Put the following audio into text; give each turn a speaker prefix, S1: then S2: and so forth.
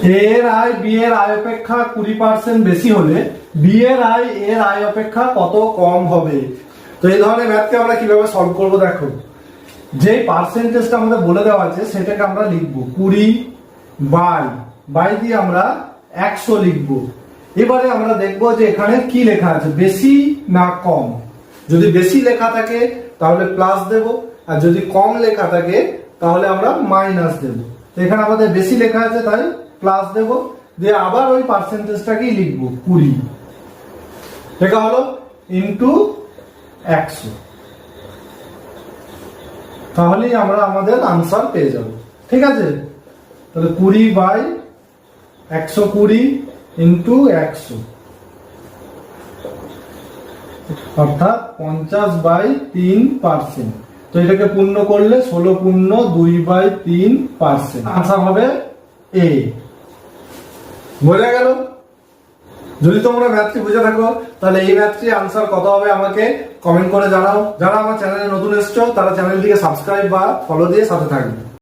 S1: এ এর আয় বি এর আয় অপেক্ষা 20% বেশি হলে বি এর আয় এর আয় অপেক্ষা কত কম হবে। তো এই ধরনের ম্যাথকে আমরা কিভাবে সলভ করব, দেখো যে পার্সেন্টেজটা আমাদের বলে দেওয়া আছে সেটাকে আমরা লিখবো 20 বাই দিয়ে আমরা 100 লিখবো। এবারে আমরা দেখবো যে এখানে কি লেখা আছে, বেশি না কম। যদি বেশি লেখা থাকে তাহলে প্লাস দেব, আর যদি কম লেখা থাকে তাহলে আমরা মাইনাস দেব। তো এখানে আমাদের বেশি লেখা আছে তাই প্লাস দেব, দিয়ে আবার ওই পার্সেন্টেজটাকেই লিখবো 20, লেখা হলো ইন্টু 100। তাহলেই আমরা আমাদের আনসার পেয়ে যাব। ঠিক আছে, তাহলে 20/120 ইন্টু 100 অর্থাৎ 50/3%। তো এটাকে পূর্ণ করলে 16/2/3%। আনসার হবে এ। বোঝা গেল? যদি তোমরা ম্যাথটি বুঝে থাকো তাহলে এই ম্যাথটির আনসার কত হবে আমাকে কমেন্ট করে জানাও। যারা আমার চ্যানেলে নতুন এসছো তারা চ্যানেলটিকে সাবস্ক্রাইব বা ফলো দিয়ে সাথে থাকবে।